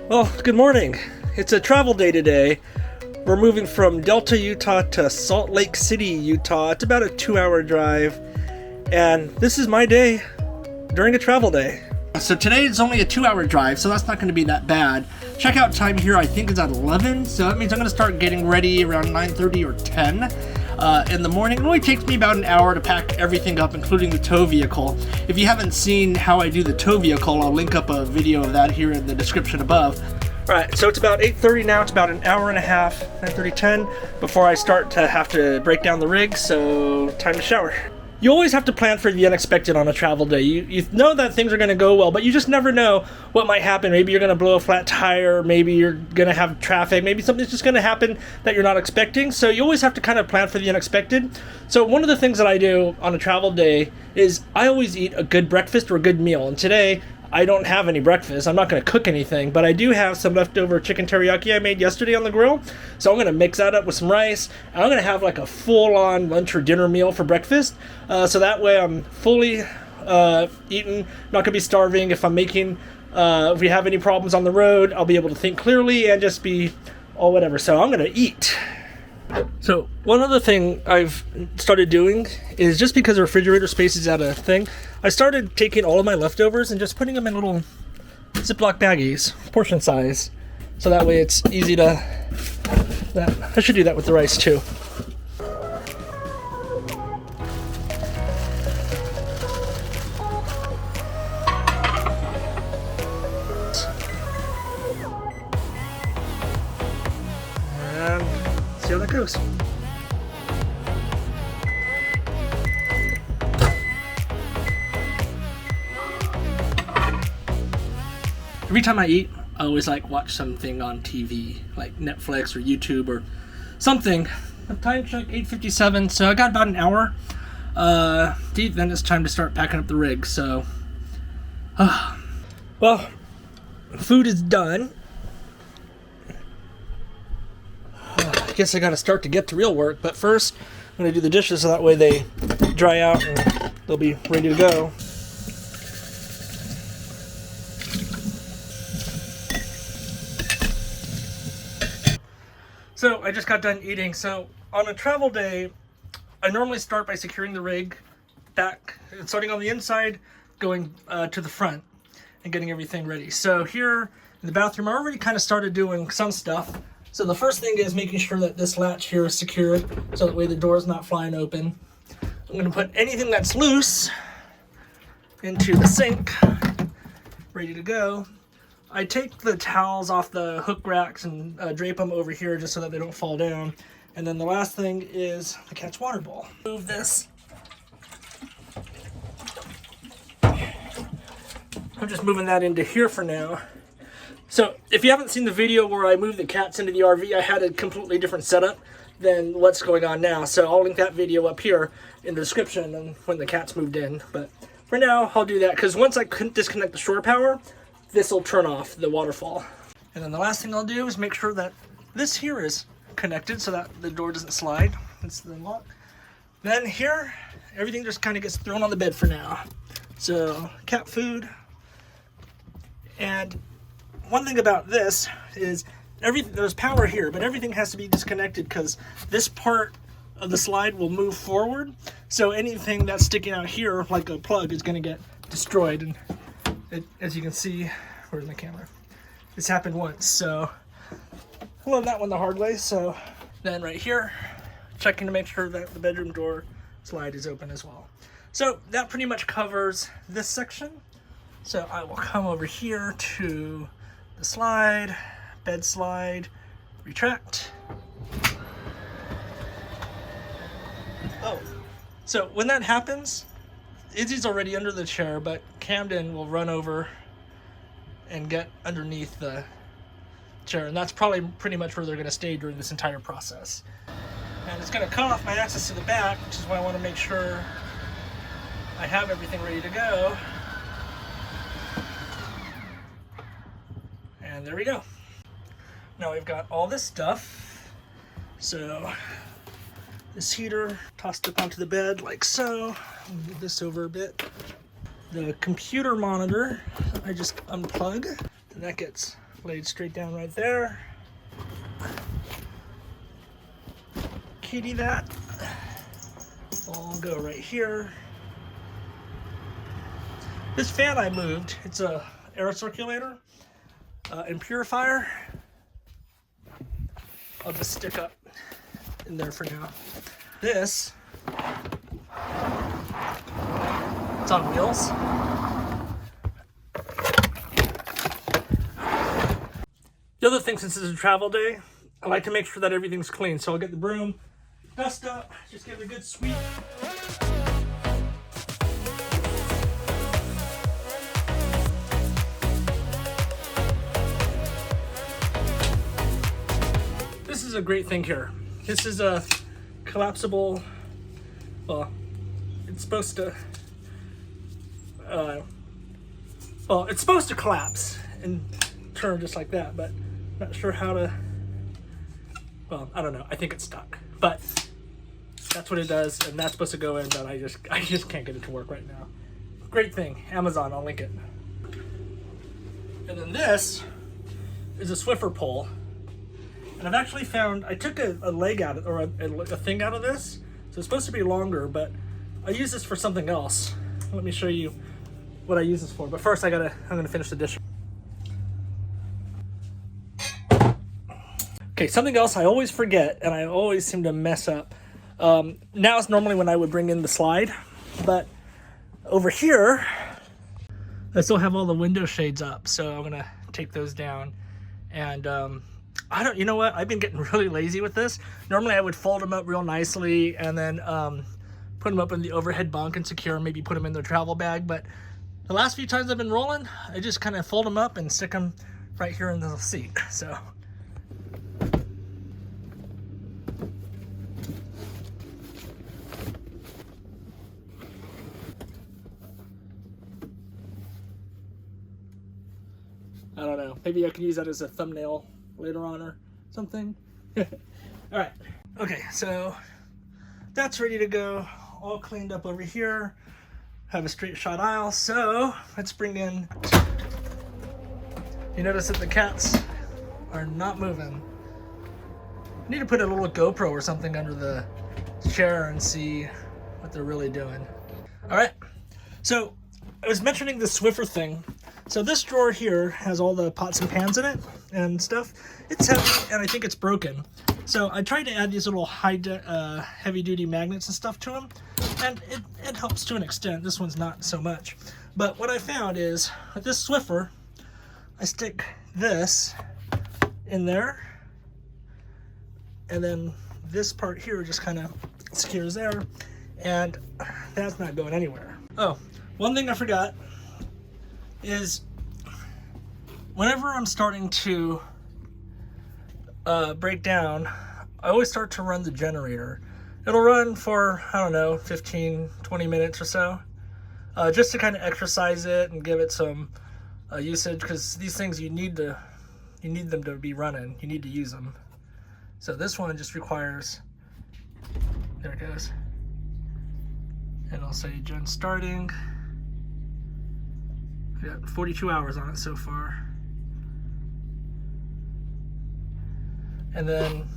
Well, good morning. It's a travel day today. We're moving from Delta, Utah to Salt Lake City, Utah. It's about a 2-hour drive. And this is my day during a travel day. So today is only a 2-hour drive, so that's not going to be that bad. Checkout time here, I think, is at 11. So that means I'm going to start getting ready around 9:30 or 10 in the morning. It only takes me about an hour to pack everything up, including the tow vehicle. If you haven't seen how I do the tow vehicle, I'll link up a video of that here in the description above. Alright, so it's about 8:30 now. It's about an hour and a half, 9:30, 10, before I start to have to break down the rig, so time to shower. You always have to plan for the unexpected on a travel day. You know that things are going to go well, but you just never know what might happen. Maybe you're going to blow a flat tire, maybe you're going to have traffic, maybe something's just going to happen that you're not expecting. So you always have to kind of plan for the unexpected. So one of the things that I do on a travel day is I always eat a good breakfast or a good meal. And today, I don't have any breakfast. I'm not going to cook anything, but I do have some leftover chicken teriyaki I made yesterday on the grill. So I'm going to mix that up with some rice. And I'm going to have like a full-on lunch or dinner meal for breakfast. So that way I'm fully eaten, not going to be starving. If I'm making, if we have any problems on the road, I'll be able to think clearly and just be all whatever. So I'm going to eat. So one other thing I've started doing is, just because the refrigerator space is at a thing, I started taking all of my leftovers and just putting them in little Ziploc baggies, portion size, so that way it's easy to, I should do that with the rice too. And see how that goes. Every time I eat, I always watch something on TV, like Netflix or YouTube or something. Time check, 8:57, so I got about an hour to eat, then it's time to start packing up the rig, so. Well, food is done. I guess I gotta start to get to real work, but first I'm gonna do the dishes so that way they dry out and they'll be ready to go. So I just got done eating. So on a travel day, I normally start by securing the rig back, starting on the inside, going to the front and getting everything ready. So here in the bathroom, I already kind of started doing some stuff. So the first thing is making sure that this latch here is secured, so that way the door is not flying open. I'm going to put anything that's loose into the sink, ready to go. I take the towels off the hook racks and drape them over here just so that they don't fall down. And then the last thing is the cat's water bowl. Move this. I'm just moving that into here for now. So if you haven't seen the video where I moved the cats into the RV, I had a completely different setup than what's going on now. So I'll link that video up here in the description and when the cats moved in. But for now, I'll do that because once I disconnect the shore power, this will turn off the waterfall. And then the last thing I'll do is make sure that this here is connected so that the door doesn't slide. It's the lock. Then here, everything just kind of gets thrown on the bed for now. So cat food. And one thing about this is there's power here, but everything has to be disconnected because this part of the slide will move forward. So anything that's sticking out here, like a plug, is going to get destroyed. And as you can see, where's my camera? This happened once, so I learned that one the hard way. So then right here, checking to make sure that the bedroom door slide is open as well. So that pretty much covers this section. So I will come over here to the slide, bed slide, retract. Oh, so when that happens, Izzy's already under the chair, but Camden will run over and get underneath the chair, and that's probably pretty much where they're going to stay during this entire process. And it's going to cut off my access to the back, which is why I want to make sure I have everything ready to go. And there we go. Now we've got all this stuff. So this heater tossed up onto the bed like so. Move this over a bit. The computer monitor, I just unplug. And that gets laid straight down right there. Kitty that. I'll go right here. This fan I moved, it's a air circulator and purifier. I'll just stick up in there for now. This, it's on wheels. The other thing, since this is a travel day, I like to make sure that everything's clean. So I'll get the broom, dust up, just give it a good sweep. This is a great thing here. This is a collapsible, well, it's supposed to, it's supposed to collapse and turn just like that, but not sure how to, well, I don't know. I think it's stuck, but that's what it does, and that's supposed to go in, but I just can't get it to work right now. Great thing, Amazon, I'll link it. And then this is a Swiffer pole. And I've actually found, I took a leg out of, or a thing out of this. So it's supposed to be longer, but I use this for something else. Let me show you what I use this for. But first I'm gonna finish the dish. Okay, something else I always forget and I always seem to mess up. Now is normally when I would bring in the slide, but over here, I still have all the window shades up. So I'm gonna take those down and, you know what? I've been getting really lazy with this. Normally I would fold them up real nicely and then put them up in the overhead bunk and secure them, maybe put them in their travel bag. But the last few times I've been rolling, I just kind of fold them up and stick them right here in the seat. So. I don't know. Maybe I can use that as a thumbnail later on or something. All right. Okay, so that's ready to go. All cleaned up over here. Have a straight shot aisle. So let's bring in. You notice that the cats are not moving. I need to put a little GoPro or something under the chair and see what they're really doing. All right. So I was mentioning the Swiffer thing. So this drawer here has all the pots and pans in it and stuff. It's heavy and I think it's broken. So I tried to add these little heavy duty magnets and stuff to them, and it helps to an extent. This one's not so much. But what I found is with this Swiffer, I stick this in there, and then this part here just kind of secures there, and that's not going anywhere. Oh, one thing I forgot is whenever I'm starting to break down, I always start to run the generator. It'll run for, I don't know, 15, 20 minutes or so, just to kind of exercise it and give it some usage, because these things you need them to be running. You need to use them. So this one just requires, there it goes. And I'll say gen starting. I got 42 hours on it so far. And then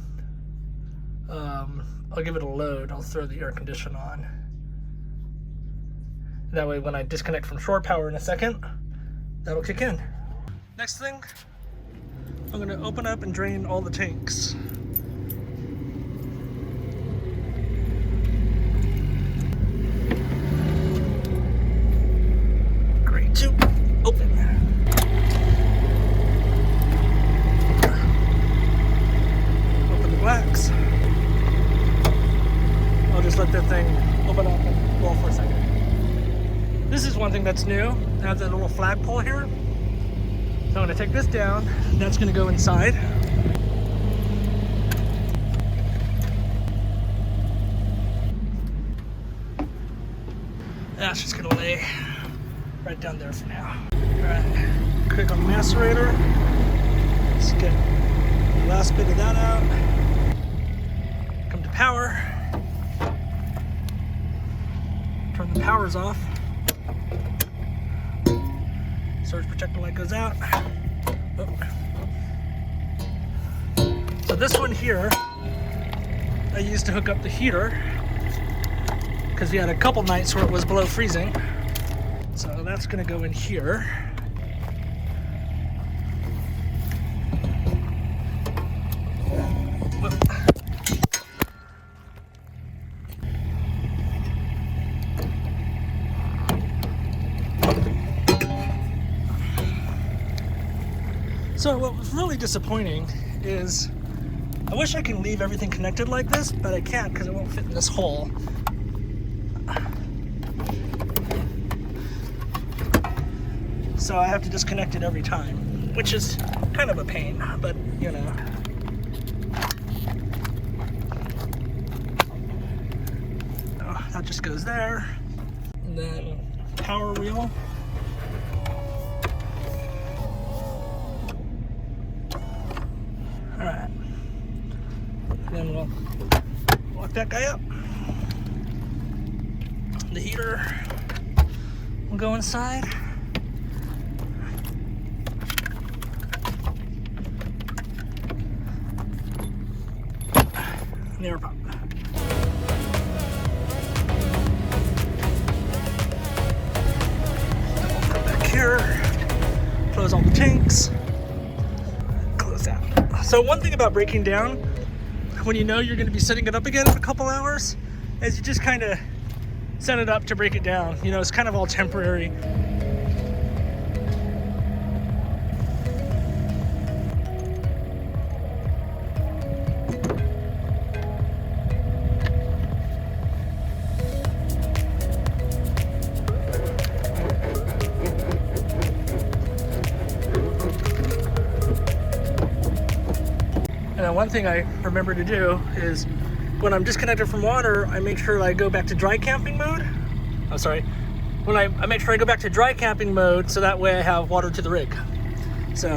I'll give it a load. I'll throw the air conditioner on. That way when I disconnect from shore power in a second, that'll kick in. Next thing, I'm gonna open up and drain all the tanks. Great, two, open. Open the blacks. I'll just let that thing open up and roll for a second. This is one thing that's new. It has a little flagpole here. So I'm gonna take this down. That's gonna go inside. That's just gonna lay right down there for now. All right, click on the macerator. Let's get the last bit of that out. Come to power. Turn the powers off. Surge protector light goes out. So this one here, I used to hook up the heater because we had a couple nights where it was below freezing. So that's gonna go in here. So what was really disappointing is I wish I could leave everything connected like this, but I can't because it won't fit in this hole. So I have to disconnect it every time, which is kind of a pain, but you know. Oh, that just goes there. And then power wheel. Alright. Then we'll lock that guy up. The heater will go inside. The air pump. Come back here. Close all the tanks. Close that. So one thing about breaking down, when you know you're going to be setting it up again in a couple hours, is you just kind of set it up to break it down. You know, it's kind of all temporary. And one thing I remember to do is when I'm disconnected from water, I make sure I go back to dry camping mode. I'm sorry. When I make sure I go back to dry camping mode so that way I have water to the rig. So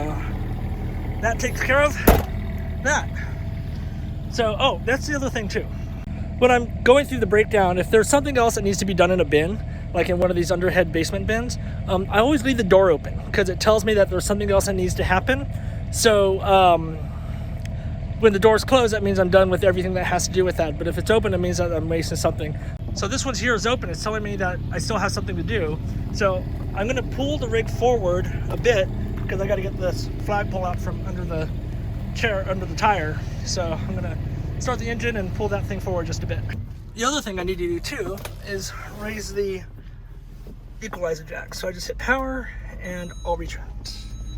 that takes care of that. So, oh, that's the other thing too. When I'm going through the breakdown, if there's something else that needs to be done in a bin, like in one of these underhead basement bins, I always leave the door open because it tells me that there's something else that needs to happen. So, when the door's closed, that means I'm done with everything that has to do with that. But if it's open, it means that I'm wasting something. So this one here is open. It's telling me that I still have something to do. So I'm gonna pull the rig forward a bit because I gotta get this flagpole out from under the chair, under the tire. So I'm gonna start the engine and pull that thing forward just a bit. The other thing I need to do too is raise the equalizer jack. So I just hit power and I'll retract.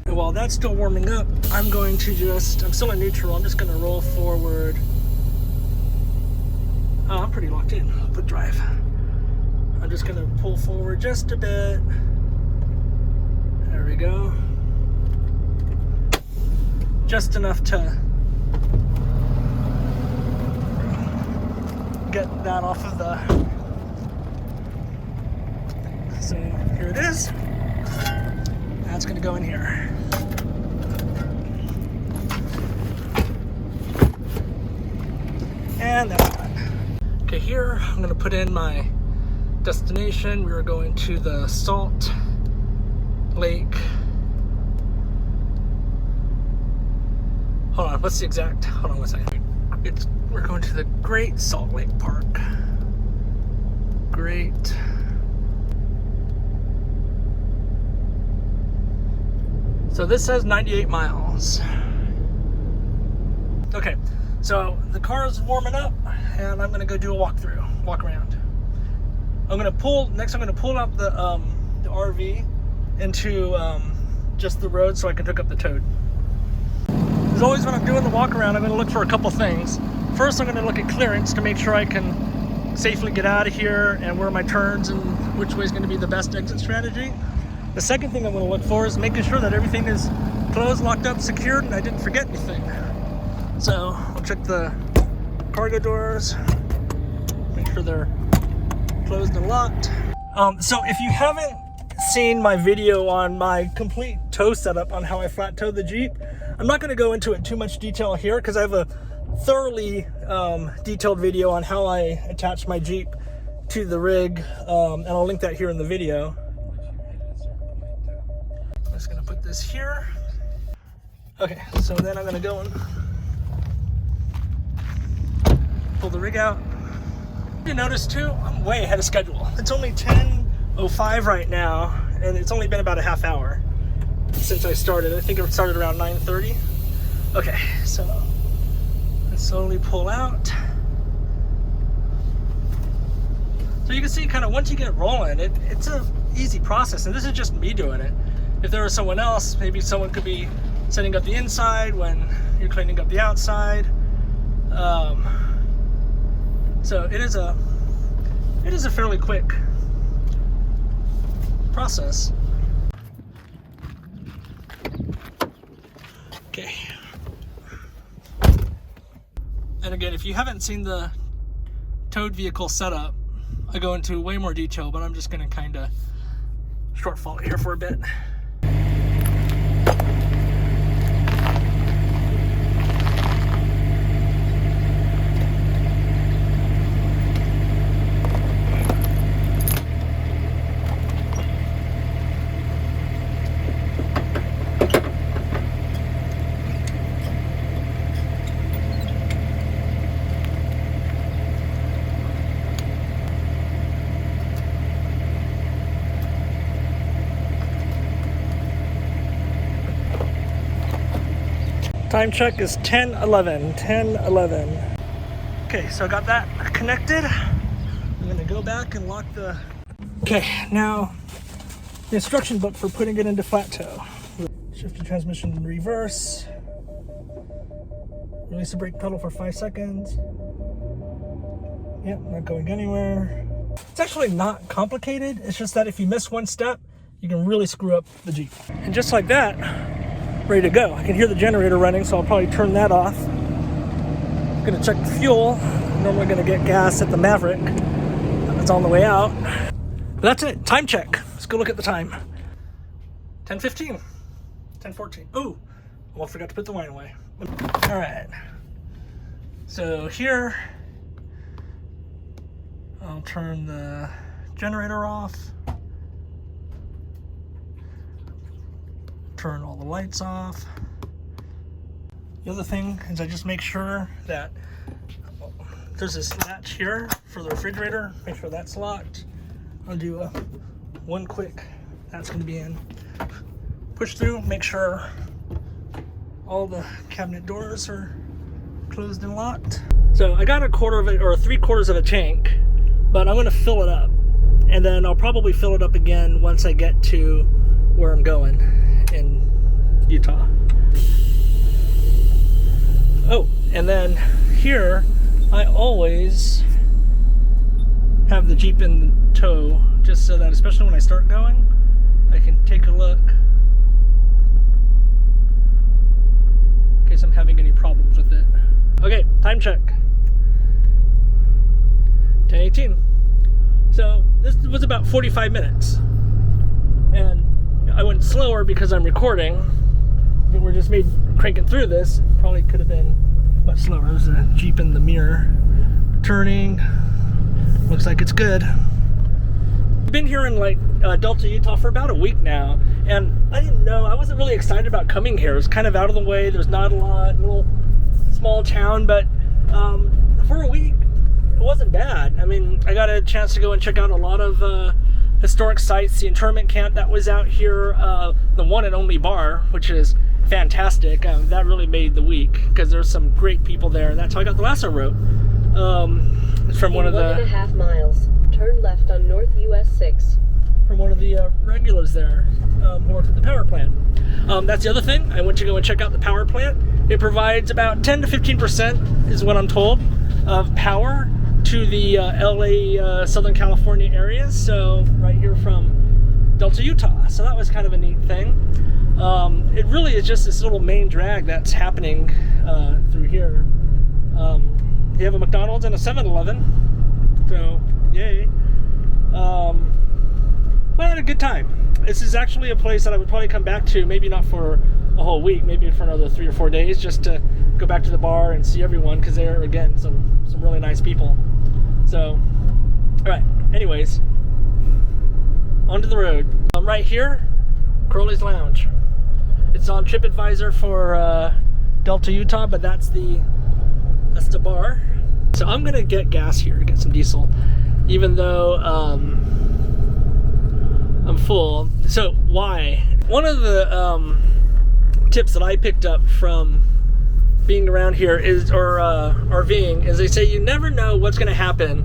While that's still warming up, I'm still in neutral, I'm just going to roll forward. Oh, I'm pretty locked in. I'll put drive. I'm just going to pull forward just a bit. There we go. Just enough to get that off of the... So here it is. That's going to go in here. And that's done. Okay, here I'm going to put in my destination. We are going to the Salt Lake. Hold on, what's the exact? Hold on one second. We're going to the Great Salt Lake Park. Great. So this says 98 miles. Okay, so the car is warming up and I'm gonna go do a walk around. I'm gonna pull out the RV into just the road so I can hook up the toad. As always, when I'm doing the walk around, I'm gonna look for a couple things. First, I'm gonna look at clearance to make sure I can safely get out of here and where my turns and which way is gonna be the best exit strategy. The second thing I'm going to look for is making sure that everything is closed, locked up, secured, and I didn't forget anything. So I'll check the cargo doors, make sure they're closed and locked. So if you haven't seen my video on my complete tow setup on how I flat towed the Jeep, I'm not going to go into it too much detail here because I have a thoroughly detailed video on how I attach my Jeep to the rig, and I'll link that here in the video. I'm just gonna put this here. Okay, so then I'm gonna go and pull the rig out. You notice too, I'm way ahead of schedule. It's only 10:05 right now, and it's only been about a half hour since I started. I think it started around 9:30. Okay, so let's slowly pull out. So you can see kind of once you get rolling, it's a easy process, and this is just me doing it. If there was someone else, maybe someone could be setting up the inside when you're cleaning up the outside. So it is a fairly quick process. Okay. And again, if you haven't seen the towed vehicle setup, I go into way more detail, but I'm just going to kind of shortfall it here for a bit. Time check is 10:11. 10:11. Okay, so I got that connected. I'm gonna go back and lock the... Okay, now the instruction book for putting it into flat tow. Shift the transmission in reverse. Release the brake pedal for 5 seconds. Yep, not going anywhere. It's actually not complicated. It's just that if you miss one step, you can really screw up the Jeep. And just like that, ready to go. I can hear the generator running, so I'll probably turn that off. I'm gonna check the fuel. I'm normally gonna get gas at the Maverick. It's on the way out. But that's it. Time check. Let's go look at the time. 10:15. 10:14. Ooh, well, I forgot to put the wine away. All right. So here, I'll turn the generator off. Turn all the lights off. The other thing is I just make sure that there's this latch here for the refrigerator. Make sure that's locked. I'll do one quick, that's going to be in. Push through, make sure all the cabinet doors are closed and locked. So I got a quarter of it, or 3/4 of a tank, but I'm going to fill it up. And then I'll probably fill it up again once I get to where I'm going in Utah. Oh, and then here I always have the Jeep in tow, just so that especially when I start going, I can take a look in case I'm having any problems with it. Okay, time check. 10:18. So this was about 45 minutes. And I went slower because I'm recording. If we're just cranking through this, probably could have been much slower. There's a Jeep in the mirror turning. Looks like it's good. I've been here in Delta, Utah for about a week now, and I didn't know, I wasn't really excited about coming here. It was kind of out of the way. There's not a lot, little small town, but for a week, it wasn't bad. I mean, I got a chance to go and check out a lot of historic sites. The internment camp that was out here, the one and only bar, which is fantastic. That really made the week because there's some great people there, and that's how I got the lasso rope. From one of the 1.5 miles. Turn left on North US 6. From one of the regulars there who worked at the power plant. That's the other thing. I went to go and check out the power plant. It provides about 10 to 15%, is what I'm told, of power to the LA, Southern California areas. So right here from Delta, Utah. So that was kind of a neat thing. It really is just this little main drag that's happening through here. You have a McDonald's and a 7-Eleven. So, yay. Well, I had a good time. This is actually a place that I would probably come back to, maybe not for a whole week, maybe for another 3 or 4 days, just to go back to the bar and see everyone, because they're, again, some really nice people. So, alright, anyways, onto the road. I'm right here, Crowley's Lounge. It's on TripAdvisor for Delta, Utah, but that's the bar. So I'm gonna get gas here, get some diesel, even though I'm full. So why? One of the tips that I picked up from being around here is, or RVing, is they say you never know what's gonna happen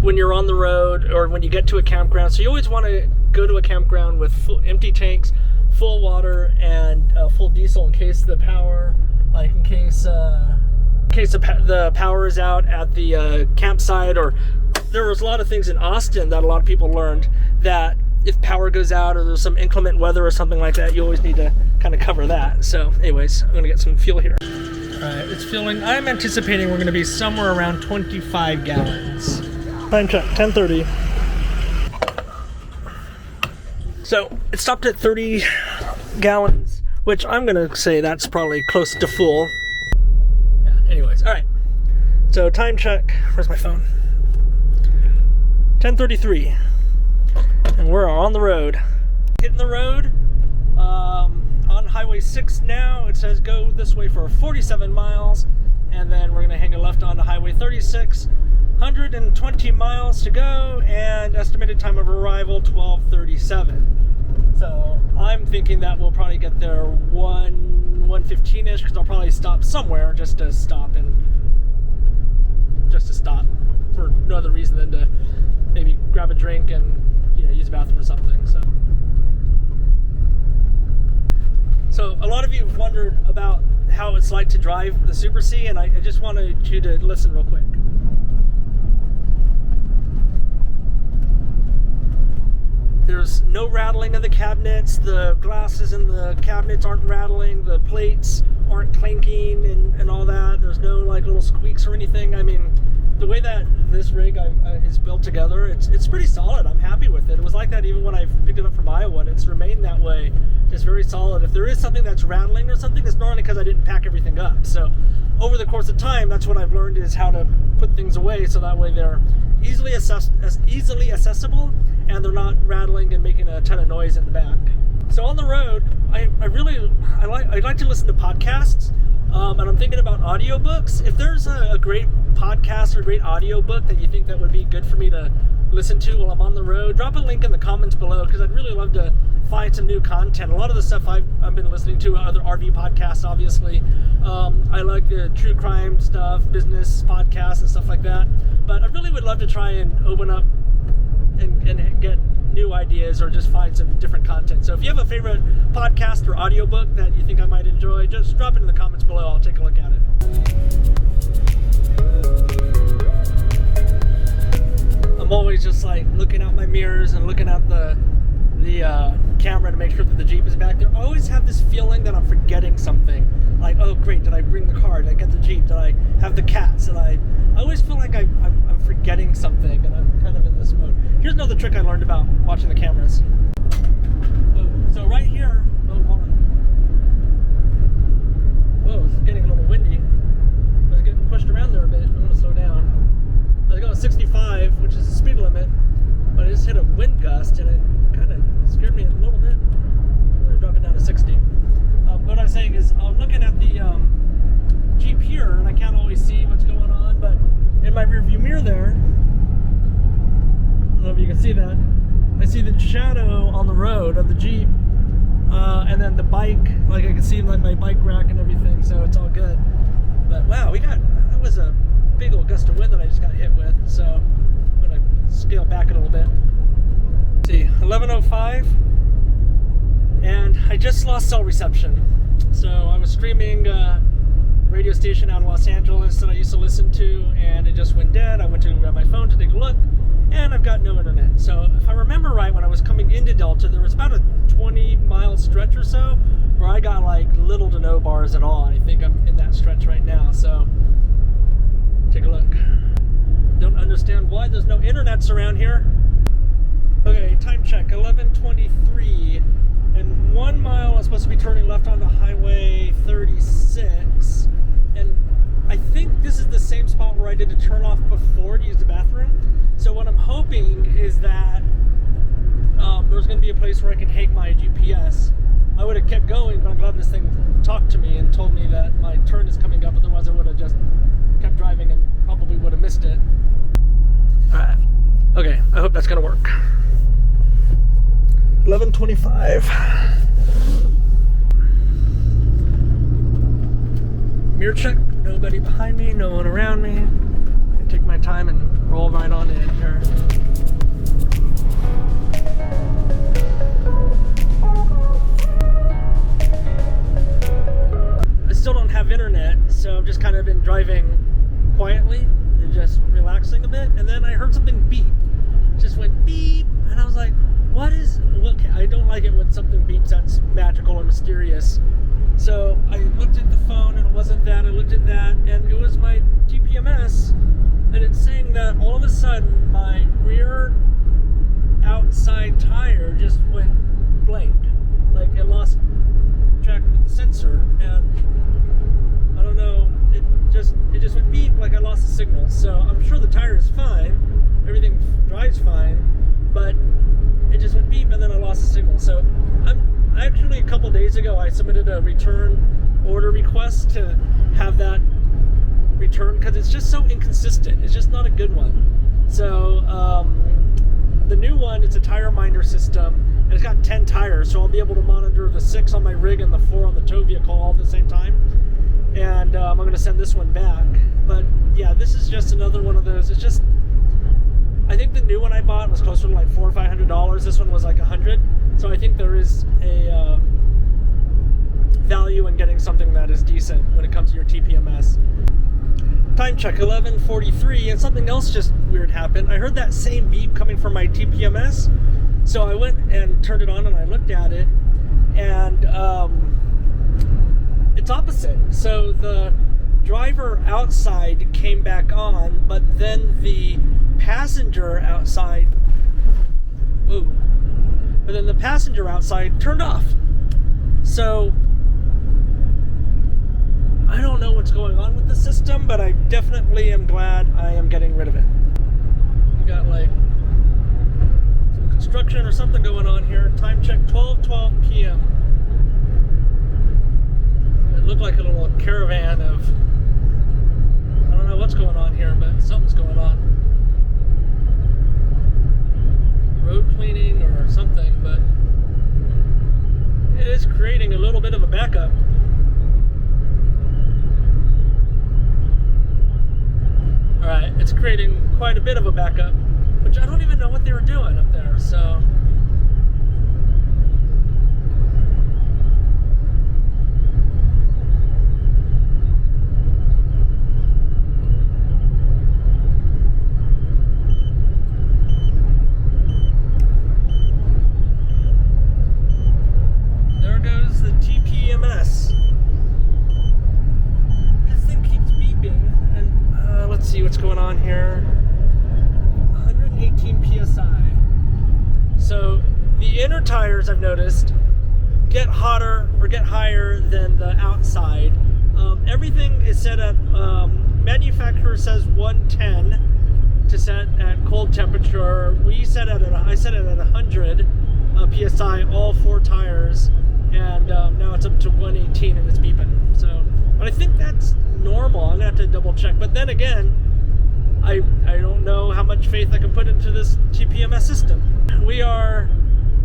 when you're on the road or when you get to a campground. So you always want to go to a campground with full, empty tanks, full water, and full diesel in case the power, like in case the power is out at the campsite. Or there was a lot of things in Austin that a lot of people learned, that if power goes out or there's some inclement weather or something like that, you always need to kind of cover that. So anyways, I'm gonna get some fuel here. All right, it's fueling. I'm anticipating we're gonna be somewhere around 25 gallons. Time check, 10:30. So it stopped at 30 gallons, which I'm gonna say that's probably close to full. Yeah, anyways, all right. So time check, where's my phone? 10:33. And we're on the road. Hitting the road on Highway 6 now. It says go this way for 47 miles, and then we're gonna hang a left onto Highway 36. 120 miles to go, and estimated time of arrival 12:37. So I'm thinking that we'll probably get there 1:15ish, because I'll probably stop somewhere just to stop for no other reason than to maybe grab a drink and use the bathroom or something. So a lot of you have wondered about how it's like to drive the Super C, and I just wanted you to listen real quick. There's no rattling of the cabinets, the glasses in the cabinets aren't rattling, the plates aren't clanking and all that. There's no like little squeaks or anything. I mean, the way that this rig is built together, it's pretty solid. I'm happy with it. It was like that even when I picked it up from Iowa, and it's remained that way. Just very solid. If there is something that's rattling or something, it's normally because I didn't pack everything up. So over the course of time, that's what I've learned, is how to put things away so that way they're easily accessible, and they're not rattling and making a ton of noise in the back. So on the road, I like to listen to podcasts, and I'm thinking about audiobooks. If there's a great podcast or a great audiobook that you think that would be good for me to listen to while I'm on the road, drop a link in the comments below, because I'd really love to find some new content. A lot of the stuff I've been listening to, other RV podcasts, obviously. I like the true crime stuff, business podcasts and stuff like that. But I really would love to try and open up and get new ideas, or just find some different content. So if you have a favorite podcast or audiobook that you think I might enjoy, just drop it in the comments below. I'll take a look at it. I'm always just like looking out my mirrors and looking at the camera to make sure that the Jeep is back there. I always have this feeling that I'm forgetting something. Like, oh great, did I bring the car? Did I get the Jeep? Did I have the cats? Did I always feel like I'm forgetting something, and I'm kind of in this mode. Here's another trick I learned about watching the cameras. So right here, hold on. Whoa, it's getting a little windy. I was getting pushed around there a bit. I'm gonna slow down. I was going 65, which is the speed limit, but I just hit a wind gust, and it kind of scared me a little bit. I'm gonna drop it down to 60. What I'm saying is, I'm looking at the Jeep here, and I can't always see what's going on, but in my rear view mirror there, I don't know if you can see that, I see the shadow on the road of the Jeep, and then the bike, like I can see like my bike rack and everything, so it's all good. But wow, that was a big old gust of wind that I just got hit with, so I'm gonna scale back a little bit. Let's see, 11:05, and I just lost cell reception. So I was streaming a radio station out in Los Angeles that I used to listen to, and it just went dead. I went to grab my phone to take a look, and I've got no internet. So if I remember right, when I was coming into Delta, there was about a 20-mile stretch or so where I got like little to no bars at all. I think I'm in that stretch right now, so take a look. Don't understand why there's no internets around here. Okay, time check, 11:23. In 1 mile, I'm supposed to be turning left onto Highway 36. And I think this is the same spot where I did a turn off before to use the bathroom. So what I'm hoping is that there's going to be a place where I can hang my GPS I would have kept going, but I'm glad this thing talked to me and told me that my turn is coming up. Otherwise, I would have just kept driving and probably would have missed it. All right. Okay, I hope that's gonna work. 11:25. Mirror check. Nobody behind me. No one around me. I take my time and roll right on in here. I still don't have internet, so I've just kind of been driving quietly and just relaxing a bit. And then I heard something beep. It just went beep, and I was like, what? I don't like it when something beeps that's magical or mysterious. So I looked at the phone and it wasn't that. I looked at that and it was my TPMS, and it's saying that all of a sudden my rear outside tire just went blank. Like it lost track with the sensor, and I don't know, it just went beep like I lost the signal. So I'm sure the tire is fine, everything drives fine, but it just went beep and then I lost the signal. So actually a couple days ago I submitted a return order request to have that returned because it's just so inconsistent. It's just not a good one. So the new one, it's a tire minder system and it's got 10 tires, so I'll be able to monitor the 6 on my rig and the 4 on the tow vehicle all at the same time. And I'm going to send this one back. But yeah, this is just another one of those. It's just, I think the new one I bought was closer to like $400 or $500. This one was like $100. So I think there is a value in getting something that is decent when it comes to your TPMS. Time check, 11:43, and something else just weird happened. I heard that same beep coming from my TPMS, so I went and turned it on and I looked at it, and it's opposite. So the driver outside came back on, but then the passenger outside, turned off. So I don't know what's going on with the system, but I definitely am glad I am getting rid of it. We got like some construction or something going on here. Time check, 12:12 p.m. It looked like a little caravan of, I don't know what's going on here, but something's going on. Road cleaning or something, but it is creating a little bit of a backup. Alright, it's creating quite a bit of a backup, which I don't even know what they were doing up there, so. There goes the TPMS. This thing keeps beeping, and let's see what's going on here. 118 psi. So the inner tires, I've noticed, get hotter or get higher than the outside. Everything is set at, manufacturer says 110 to set at cold temperature. I set it at 100 psi, all 4 tires, and now it's up to 118 and it's beeping. So, but I think that's normal. I'm gonna have to double check. But then again, I don't know how much faith I can put into this TPMS system. We are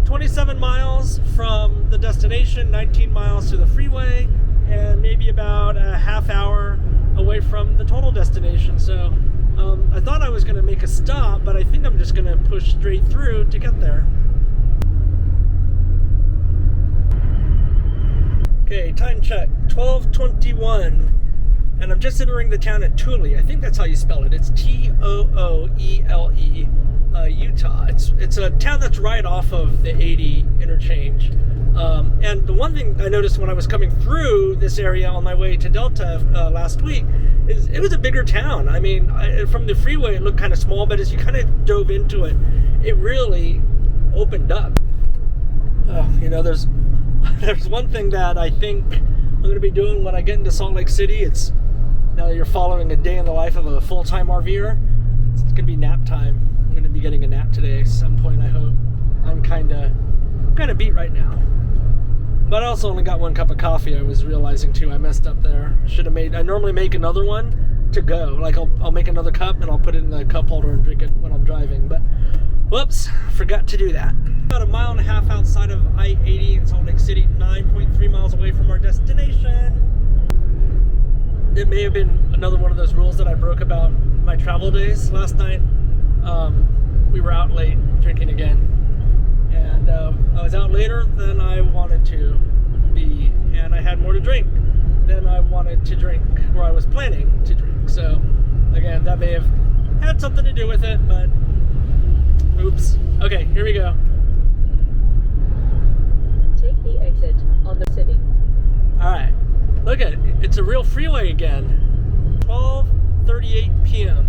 27 miles from the destination, 19 miles to the freeway, and maybe about a half hour away from the total destination. So I thought I was going to make a stop, but I think I'm just going to push straight through to get there. Okay, time check, 12:21. And I'm just entering the town of Tooele. I think that's how you spell it. It's Tooele, Utah. It's a town that's right off of the 80 interchange. And the one thing I noticed when I was coming through this area on my way to Delta last week is it was a bigger town. I mean, from the freeway it looked kind of small, but as you kind of dove into it, it really opened up. There's one thing that I think I'm going to be doing when I get into Salt Lake City. It's now that you're following a day in the life of a full-time RVer, it's going to be nap time. I'm going to be getting a nap today at some point, I hope. I'm kind of beat right now. But I also only got 1 cup of coffee. I was realizing too, I messed up there. I normally make another one to go. Like I'll make another cup and I'll put it in the cup holder and drink it when I'm driving. But whoops, forgot to do that. About 1.5 miles outside of I-80 in Salt Lake City, 9.3 miles away from our destination. It may have been another one of those rules that I broke about my travel days. Last night, we were out late drinking again. And I was out later than I wanted to be. And I had more to drink than I wanted to drink, or I was planning to drink. So, again, that may have had something to do with it, but oops. Okay, here we go. Take the exit on the city. Alright, look at it. It's a real freeway again. 12:38 p.m.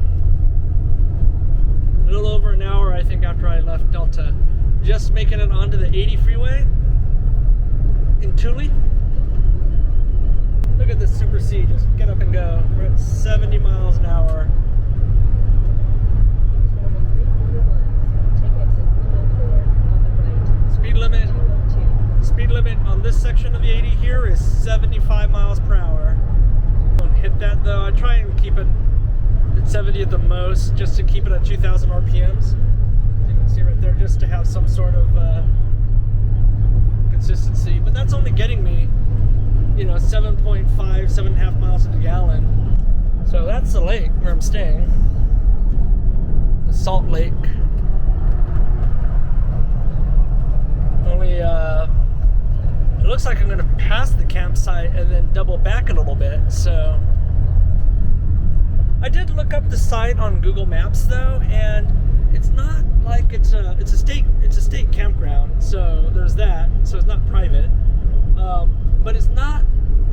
A little over an hour, I think, after I left Delta. Just making it onto the 80 freeway in Thule. Look at this Super C, just get up and go. We're at 70 miles an hour. Speed limit on this section of the 80 here is 75 miles per hour. Don't hit that though. I try and keep it at 70 at the most, just to keep it at 2,000 RPMs. You can see right there, just to have some sort of consistency. But that's only getting me, 7.5, 7.5 miles to the gallon. So that's the lake where I'm staying. The Salt Lake. Only, it looks like I'm going to pass the campsite and then double back a little bit, so. I did look up the site on Google Maps though, and it's not like it's a state campground, so there's that, so it's not private. But it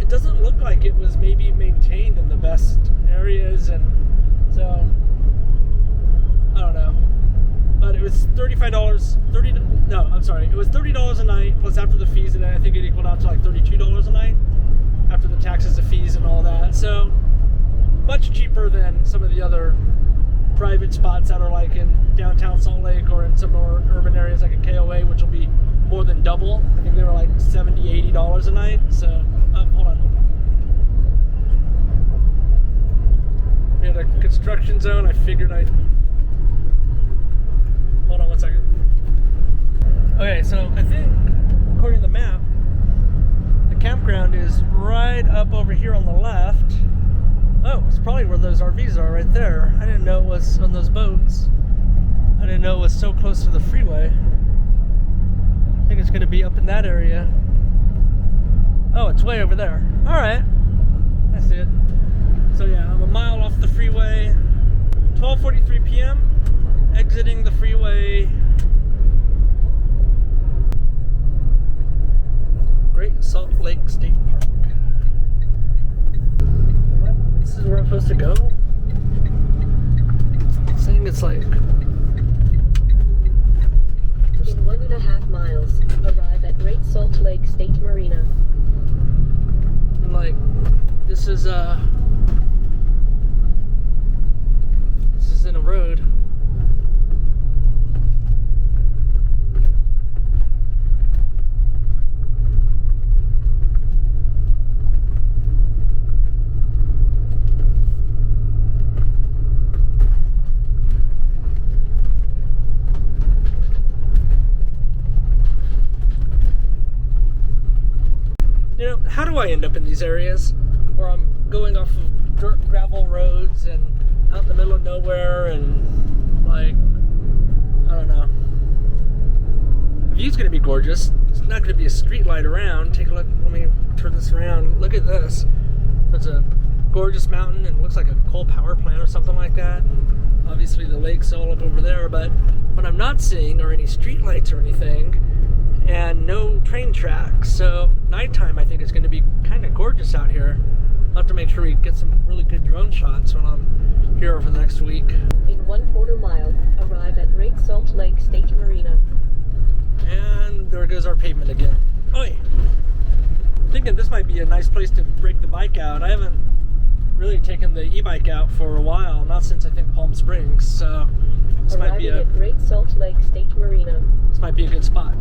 doesn't look like it was maybe maintained in the best areas, and so, I don't know. But it was it was $30 a night, plus after the fees, and then I think it equaled out to like $32 a night, after the taxes, the fees, and all that, so much cheaper than some of the other private spots that are like in downtown Salt Lake or in some more urban areas like a KOA, which will be more than double. I think they were like $70, $80 a night. So, hold on. We had a construction zone. I figured I'd... Hold on 1 second. Okay, so I think, according to the map, the campground is right up over here on the left. Oh, it's probably where those RVs are right there. I didn't know it was on those boats. I didn't know it was so close to the freeway. I think it's going to be up in that area. Oh, it's way over there. Alright. I see it. So yeah, I'm a mile off the freeway. 12:43 p.m. Exiting the freeway. Great Salt Lake State Park. This is where I'm supposed to go? It's saying it's like... In 1.5 miles, arrive at Great Salt Lake State Marina. And like, this is in a road. How do I end up in these areas where I'm going off of dirt gravel roads and out in the middle of nowhere, and like, I don't know. The view's gonna be gorgeous. There's not gonna be a street light around. Take a look. Let me turn this around. Look at this. There's a gorgeous mountain, and it looks like a coal power plant or something like that. And obviously the lake's all up over there, but what I'm not seeing are any street lights or anything, and no train tracks. So nighttime, I think it's going to be kind of gorgeous out here. I'll have to make sure we get some really good drone shots when I'm here over the next week. In 1/4 mile, arrive at Great Salt Lake State Marina. And there goes our pavement again. Oi! I'm thinking this might be a nice place to break the bike out. I haven't really taken the e-bike out for a while, not since I think Palm Springs. So this might be at Great Salt Lake State Marina. This might be a good spot.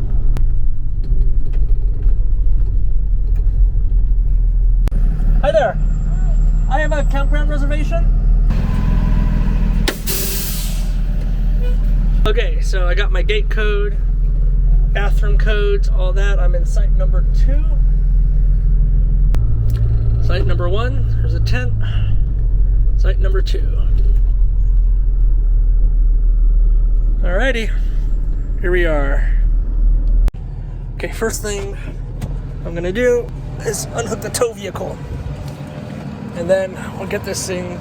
Hi there. I have a campground reservation. Okay, so I got my gate code, bathroom codes, all that. I'm in site number 2. Site number 1, there's a tent. Site number 2. Alrighty, here we are. Okay, first thing I'm gonna do is unhook the tow vehicle. And then we'll get this thing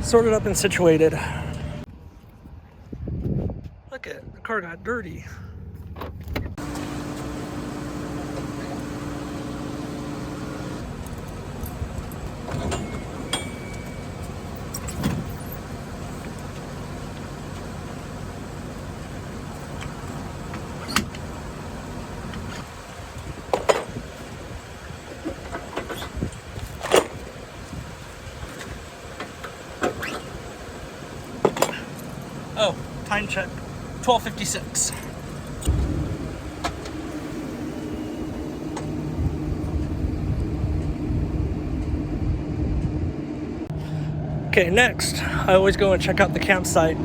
sorted up and situated. Look at the car got dirty. Oh, time check, 12:56. Okay, next, I always go and check out the campsite,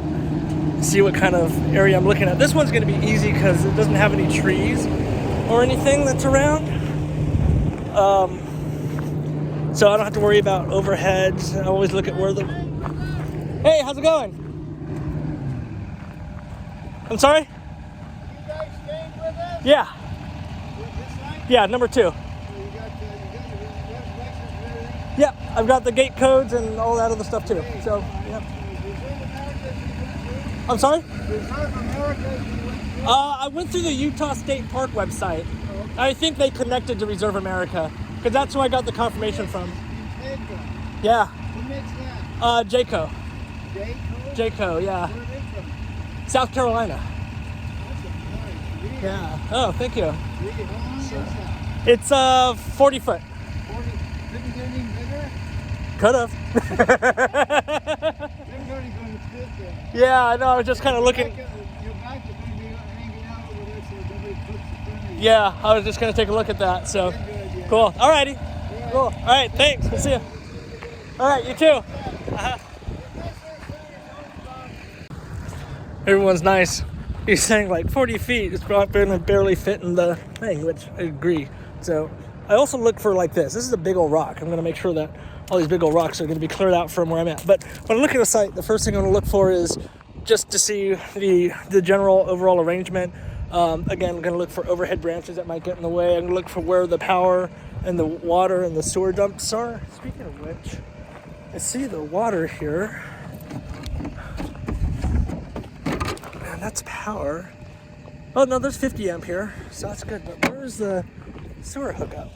see what kind of area I'm looking at. This one's gonna be easy because it doesn't have any trees or anything that's around. So I don't have to worry about overheads. I always look at where the... Hey, how's it going? I'm sorry? You guys staying with us? Yeah. This night? Yeah, number 2. So you got your reservations ready? Yeah, I've got the gate codes and all that other stuff too. So, yep. Reserve America you went I'm sorry? through? Reserve America you went through? I went through the Utah State Park website. I think they connected to Reserve America because that's who I got the confirmation from. Entegra. Yeah. Who makes that? Jayco. Jayco? Jayco, yeah. Where are they from? South Carolina. That's a nice. Yeah. Oh, thank you. Really, how long is that? It's 40 foot. 40. Couldn't get any bigger? Could have. Everybody's going to fit there. Yeah, I know. I was just kind of looking. Your back is going to be hanging out over there so nobody puts the front of you. Yeah, I was just going to take a look at that. So, Good idea. cool. Alrighty. Cool. All right. Thanks. We'll see you. All right. You too. Uh-huh. Everyone's nice. He's saying like 40 feet. It's going to barely fit in the thing, which I agree. So I also look for like this. This is a big old rock. I'm going to make sure that all these big old rocks are going to be cleared out from where I'm at. But when I look at a site, the first thing I'm going to look for is just to see the general overall arrangement. Again, I'm going to look for overhead branches that might get in the way. I'm going to look for where the power and the water and the sewer dumps are. Speaking of which, I see the water here. And that's power. Oh no, there's 50 amp here, so that's good. But where's the sewer hookup?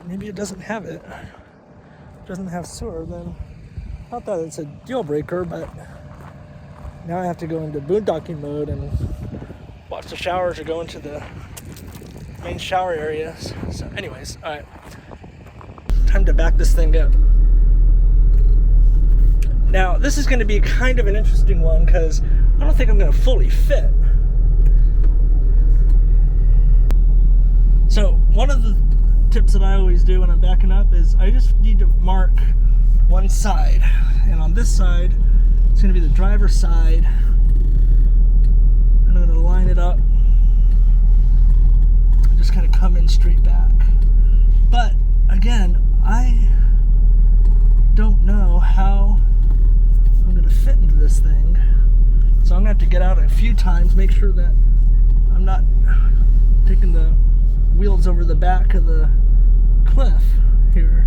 Maybe it doesn't have it. It doesn't have sewer, then not that it's a deal breaker, but now I have to go into boondocking mode and watch the showers or go into the main shower areas. So anyways, all right. Time to back this thing up. Now, this is going to be kind of an interesting one because I don't think I'm going to fully fit. So, one of the tips that I always do when I'm backing up is I just need to mark one side. And on this side, it's going to be the driver's side. And I'm going to line it up and just kind of come in straight back. But, again, I don't know how I'm going to fit into this thing. So I'm going to have to get out a few times, make sure that I'm not taking the wheels over the back of the cliff here.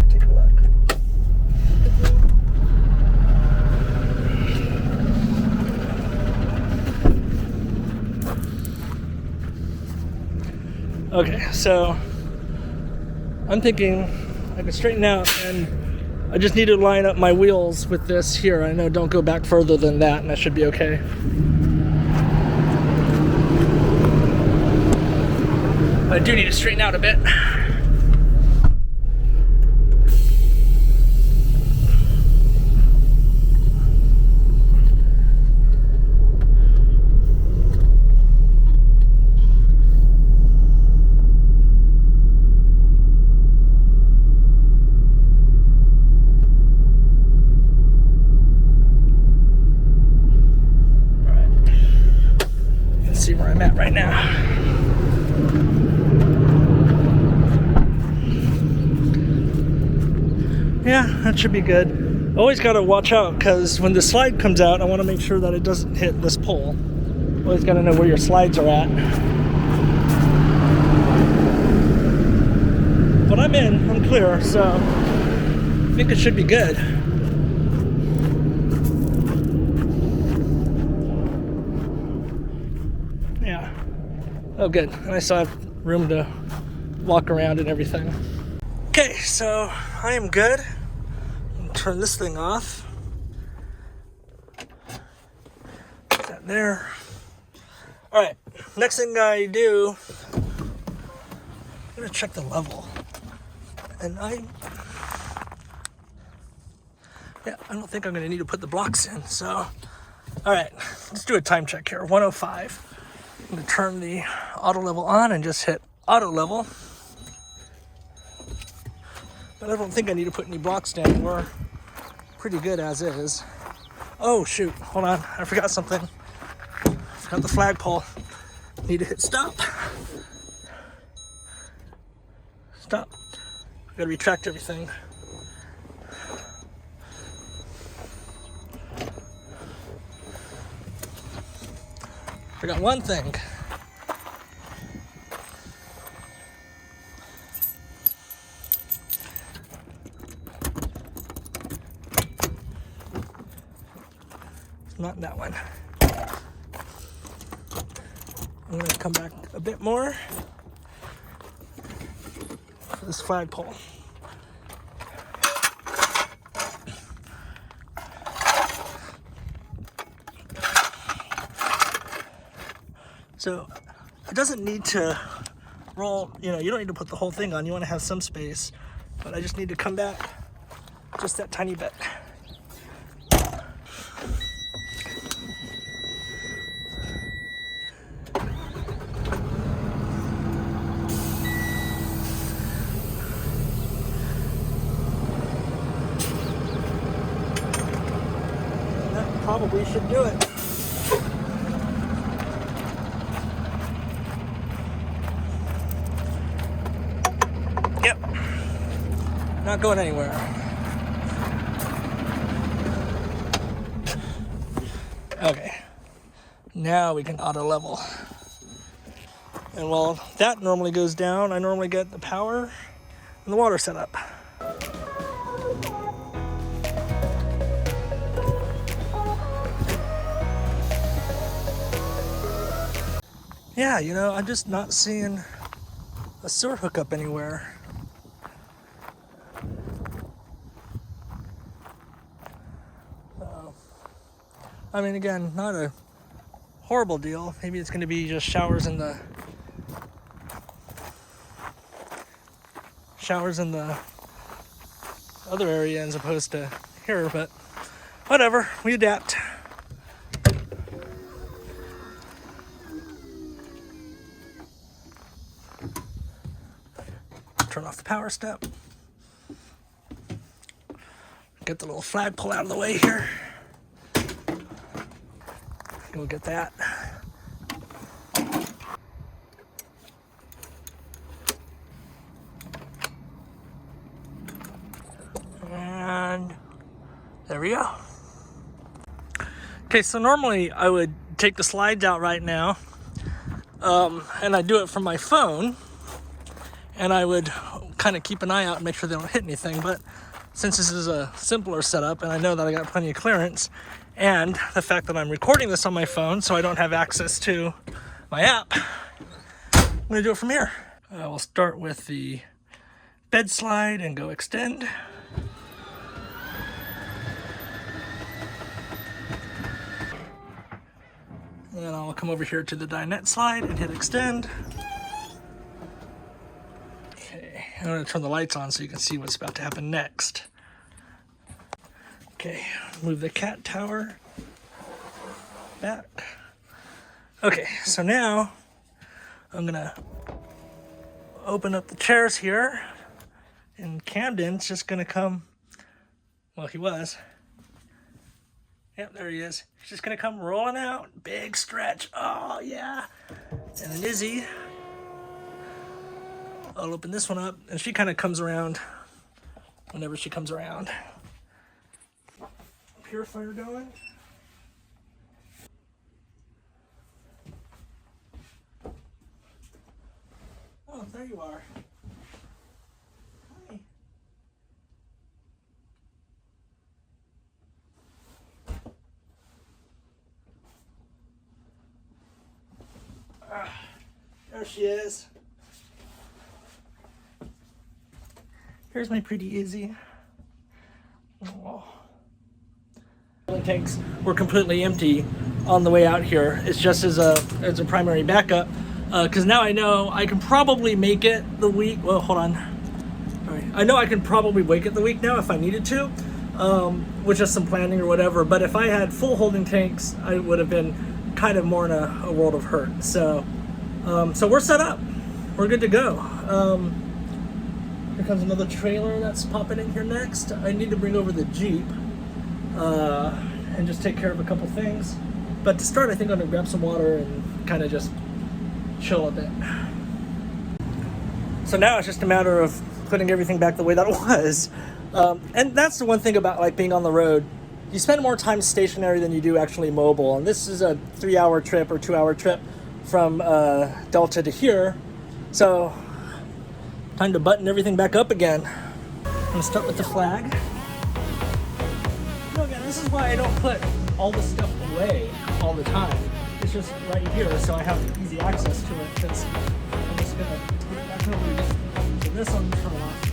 Take a look. Okay, so I'm thinking I can straighten out, and I just need to line up my wheels with this here. I know, don't go back further than that, and that should be okay. I do need to straighten out a bit. where I'm at right now. Yeah, that should be good. Always got to watch out, because when the slide comes out, I want to make sure that it doesn't hit this pole. Always got to know where your slides are at. But I'm clear, so I think it should be good. Yeah. Oh, good. And I still have room to walk around and everything. Okay, so I am good. Turn this thing off. Put that there. All right, next thing I do, I'm gonna check the level. And I don't think I'm gonna need to put the blocks in, so. All right, let's do a time check here, 105. I'm gonna turn the auto level on and just hit auto level. But I don't think I need to put any blocks down. We're pretty good as is. Oh shoot, hold on, I forgot something. I forgot the flagpole. Need to hit stop. Stop. I gotta retract everything. Forgot one thing. Not that one. I'm going to come back a bit more for this flagpole. So it doesn't need to roll, you don't need to put the whole thing on. You want to have some space, but I just need to come back just that tiny bit. Probably should do it. Yep. Not going anywhere. Okay. Now we can auto level. And while that normally goes down, I normally get the power and the water set up. Yeah, I'm just not seeing a sewer hookup anywhere. I mean, again, not a horrible deal. Maybe it's going to be just showers in the other area as opposed to here, but whatever, we adapt. Turn off the power step. Get the little flagpole out of the way here. We'll get that. And there we go. Okay, so normally I would take the slides out right now, and I do it from my phone, and I would kind of keep an eye out and make sure they don't hit anything. But since this is a simpler setup, and I know that I got plenty of clearance, and the fact that I'm recording this on my phone so I don't have access to my app, I'm gonna do it from here. We'll start with the bed slide and go extend. And then I'll come over here to the dinette slide and hit extend. Okay, I'm gonna turn the lights on so you can see what's about to happen next. Okay, move the cat tower back. Okay, so now I'm gonna open up the chairs here, and Camden's just gonna come, well, he was, Yep, there he is. He's just gonna come rolling out. Big stretch. Oh, yeah. And then Izzy. I'll open this one up, and she kind of comes around whenever she comes around. Purifier going. Oh, there you are. Hi. There she is. Here's my pretty Izzy. Oh. The tanks were completely empty on the way out here. It's just as a primary backup, because now I know I can probably make it the week. Well, hold on. All right. I know I can probably make it the week now if I needed to, with just some planning or whatever. But if I had full holding tanks, I would have been kind of more in a world of hurt. So we're set up. We're good to go. Here comes another trailer that's popping in here next. I need to bring over the Jeep and just take care of a couple things. But to start, I think I'm gonna grab some water and kind of just chill a bit. So now it's just a matter of putting everything back the way that it was. And that's the one thing about like being on the road. You spend more time stationary than you do actually mobile. And this is a 3-hour trip or 2-hour trip from Delta to here. So time to button everything back up again. I'm gonna start with the flag. No, again, this is why I don't put all this stuff away all the time. It's just right here, so I have easy access to it. Because I'm just gonna put it back over. So this one turn off.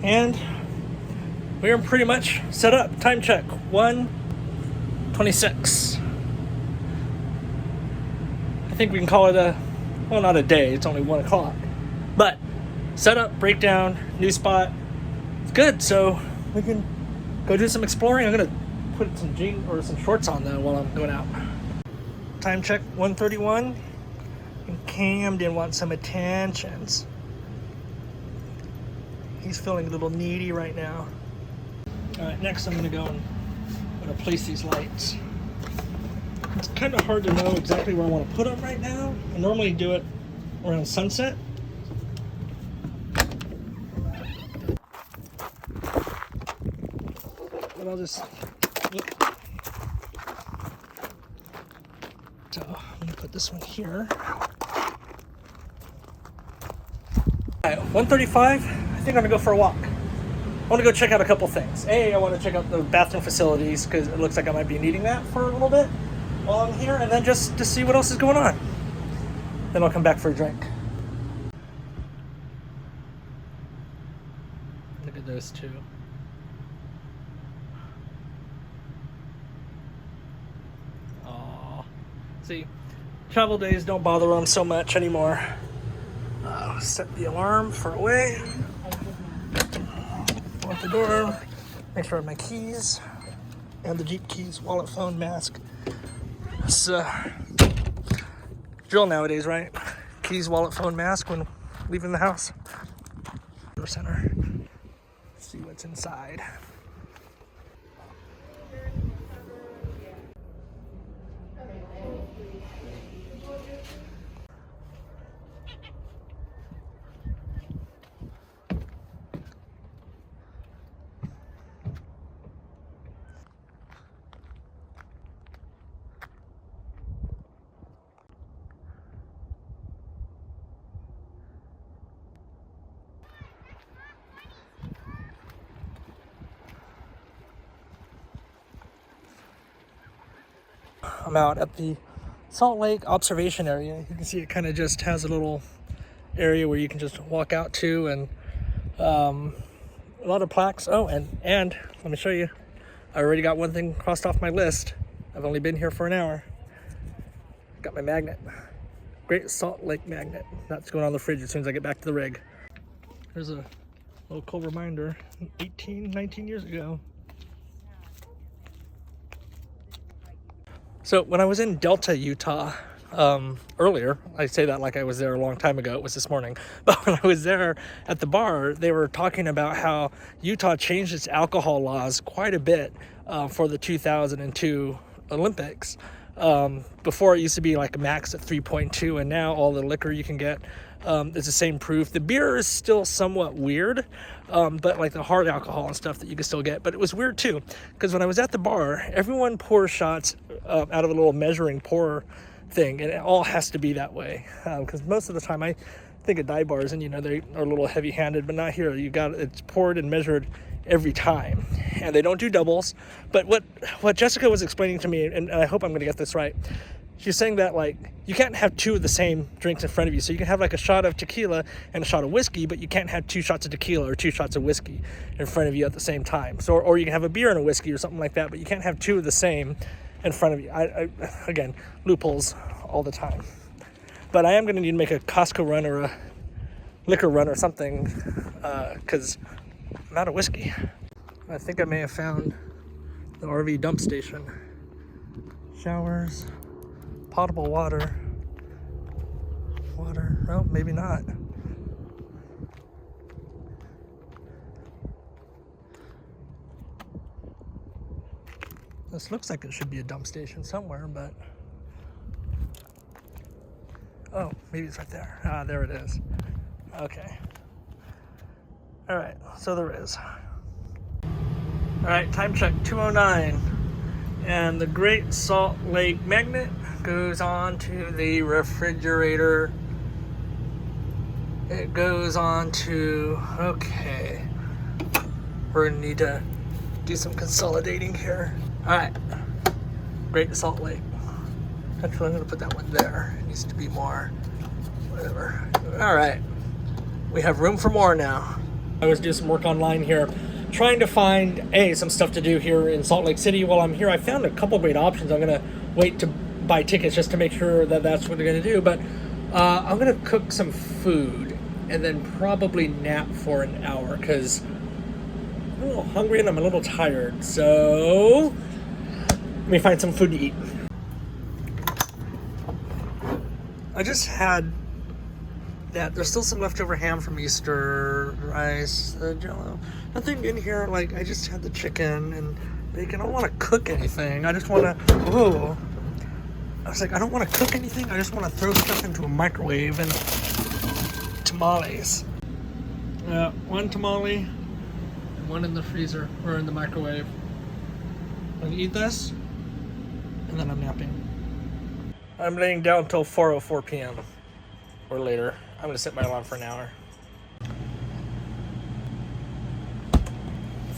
And we are pretty much set up. Time check, 1:26. I think we can call it well, not a day, it's only 1 o'clock. But set up, breakdown, new spot. It's good, so we can go do some exploring. I'm gonna put some jeans or some shorts on though while I'm going out. Time check, 1:31. And Cam didn't want some attentions. He's feeling a little needy right now. All right, next I'm gonna go and place these lights. It's kind of hard to know exactly where I want to put them right now. I normally do it around sunset. But I'll just, so I'm gonna put this one here. All right, 1:35. I think I'm gonna go for a walk. I want to go check out a couple things. I want to check out the bathroom facilities because it looks like I might be needing that for a little bit while I'm here, and then just to see what else is going on. Then I'll come back for a drink. Look at those two. Aww. See, travel days don't bother them so much anymore. Set the alarm for away. Lock the door. Make sure I have my keys and the Jeep keys, wallet, phone, mask. It's drill nowadays, right? Keys, wallet, phone, mask when leaving the house. Door center. See what's inside. I'm out at the Salt Lake observation area. You can see it kind of just has a little area where you can just walk out to, and a lot of plaques. Oh, and let me show you. I already got one thing crossed off my list. I've only been here for an hour. Got my magnet. Great Salt Lake magnet. That's going on the fridge as soon as I get back to the rig. There's a Little cool reminder, 19 years ago. So when I was in Delta, Utah, earlier, I say that like I was there a long time ago, it was this morning, but when I was there at the bar, they were talking about how Utah changed its alcohol laws quite a bit for the 2002 Olympics. Before it used to be like a max at 3.2, and now all the liquor you can get is the same proof. The beer is still somewhat weird, but like the hard alcohol and stuff that you can still get. But it was weird too, because when I was at the bar, everyone pours shots out of a little measuring pour thing, and it all has to be that way. Because most of the time, I think at dive bars, and they are a little heavy-handed, but not here. It's poured and measured every time, and they don't do doubles. But what Jessica was explaining to me, and I hope I'm going to get this right, she's saying that like you can't have two of the same drinks in front of you. So you can have like a shot of tequila and a shot of whiskey, but you can't have 2 shots of tequila or 2 shots of whiskey in front of you at the same time. So or you can have a beer and a whiskey or something like that, but you can't have 2 of the same in front of you. I again, loopholes all the time. But I am going to need to make a Costco run or a liquor run or something, because I'm out of whiskey. I think I may have found the RV dump station. Showers, potable water, oh, maybe not. This looks like it should be a dump station somewhere, but oh, maybe it's right there. Ah, there it is. Okay. All right, so there is. All right, time check, 2:09. And the Great Salt Lake magnet goes on to the refrigerator. It goes on to, okay. We're gonna need to do some consolidating here. All right, Great Salt Lake. Actually, I'm gonna put that one there. It needs to be more, whatever. All right, we have room for more now. I was doing some work online here, trying to find some stuff to do here in Salt Lake City. While I'm here, I found a couple great options. I'm gonna wait to buy tickets just to make sure that that's what they're gonna do. But I'm gonna cook some food and then probably nap for an hour because I'm a little hungry and I'm a little tired. So let me find some food to eat. I just had that. There's still some leftover ham from Easter, rice, jello. Nothing in here. Like, I just had the chicken and bacon. I don't want to cook anything. I just want to, I was like, I don't want to cook anything. I just want to throw stuff into a microwave and tamales. One tamale and one in the freezer or in the microwave. I'm going to eat this and then I'm napping. I'm laying down until 4:04 p.m. or later. I'm going to set my alarm for an hour.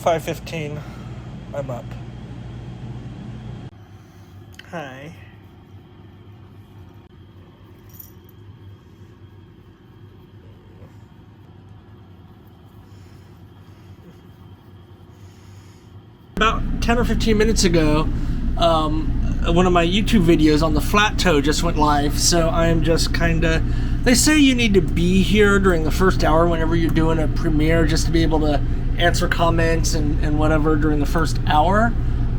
5:15, I'm up. Hi. About 10 or 15 minutes ago, one of my YouTube videos on the flat toe just went live, so I'm just kind of, they say you need to be here during the first hour whenever you're doing a premiere just to be able to answer comments and whatever during the first hour,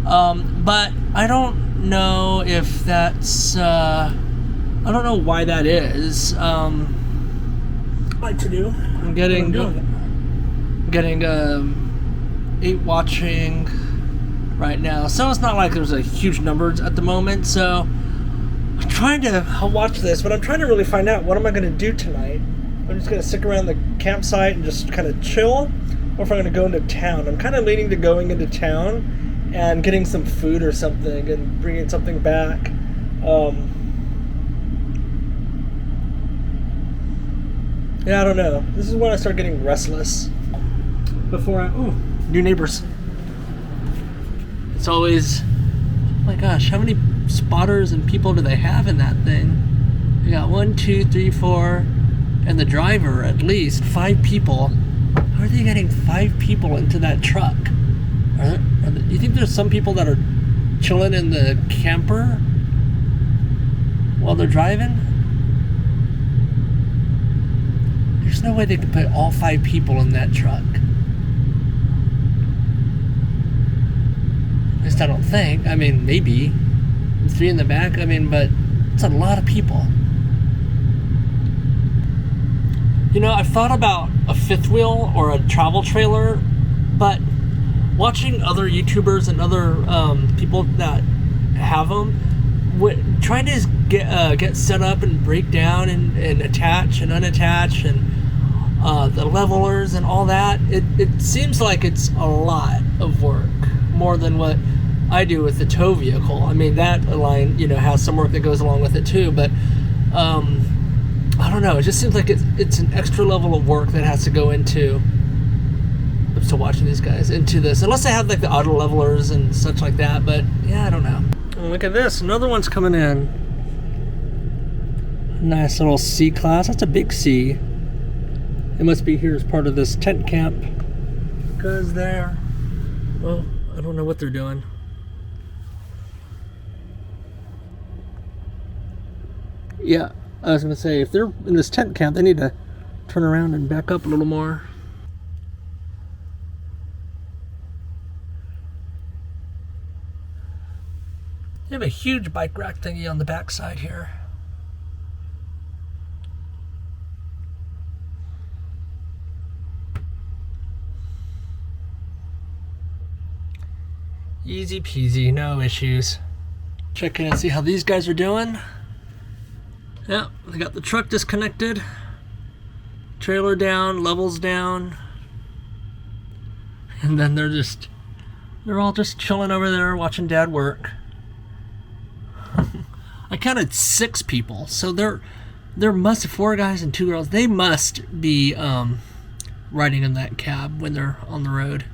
but I don't know if that's, I don't know why that is. Like to do. I'm getting 8 watching right now, so it's not like there's a huge numbers at the moment, so I'm trying to watch this, but I'm trying to really find out what am I going to do tonight. I'm just going to stick around the campsite and just kind of chill, or if I'm going to go into town. I'm kind of leaning to going into town and getting some food or something and bringing something back. Yeah, I don't know. This is when I start getting restless. New neighbors. It's always, oh my gosh, how many spotters and people do they have in that thing? We got 1, 2, 3, 4, and the driver, at least 5 people. How are they getting 5 people into that truck? Do you think there's some people that are chilling in the camper while they're driving? There's no way they could put all 5 people in that truck. At least I don't think. I mean, maybe 3 in the back. I mean, but it's a lot of people. You know, I've thought about a fifth wheel or a travel trailer, but watching other YouTubers and other people that have them, trying to get set up and break down and attach and unattach and the levelers and all that, it seems like it's a lot of work, more than what I do with the tow vehicle. I mean, that line, you know, has some work that goes along with it too, but I don't know, it just seems like it's an extra level of work that has to go into, I'm still watching these guys, into this, unless they have like the auto levelers and such like that. But yeah, I don't know. Oh, look at this, another one's coming in. Nice little C class. That's a big C. It must be here as part of this tent camp, because they're, well, I don't know what they're doing. Yeah, I was going to say, if they're in this tent camp, they need to turn around and back up a little more. They have a huge bike rack thingy on the backside here. Easy peasy, no issues. Check in and see how these guys are doing. Yeah, they got the truck disconnected, trailer down, levels down, and then they're all just chilling over there watching Dad work. I counted 6 people, so there must, 4 guys and 2 girls, they must be riding in that cab when they're on the road.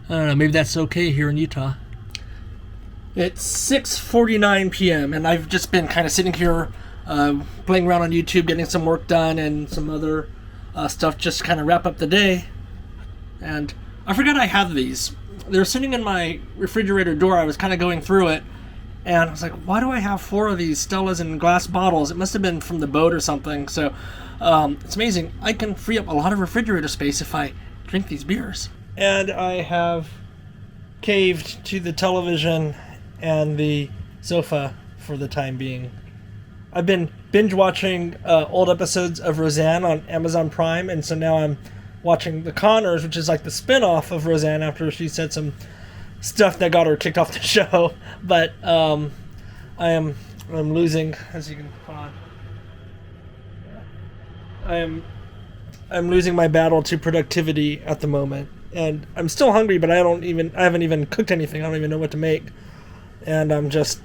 I don't know, maybe that's okay here in Utah. It's 6:49 p.m. and I've just been kind of sitting here playing around on YouTube, getting some work done and some other stuff just to kind of wrap up the day. And I forgot I have these. They're sitting in my refrigerator door. I was kind of going through it, and I was like, why do I have 4 of these Stellas in glass bottles? It must have been from the boat or something. So it's amazing. I can free up a lot of refrigerator space if I drink these beers. And I have caved to the television and the sofa for the time being. I've been binge watching old episodes of Roseanne on Amazon Prime, and so now I'm watching The Conners, which is like the spin-off of Roseanne after she said some stuff that got her kicked off the show. But I'm losing, as you can hold on. I'm losing my battle to productivity at the moment, and I'm still hungry, but I haven't even cooked anything. I don't even know what to make, and I'm just,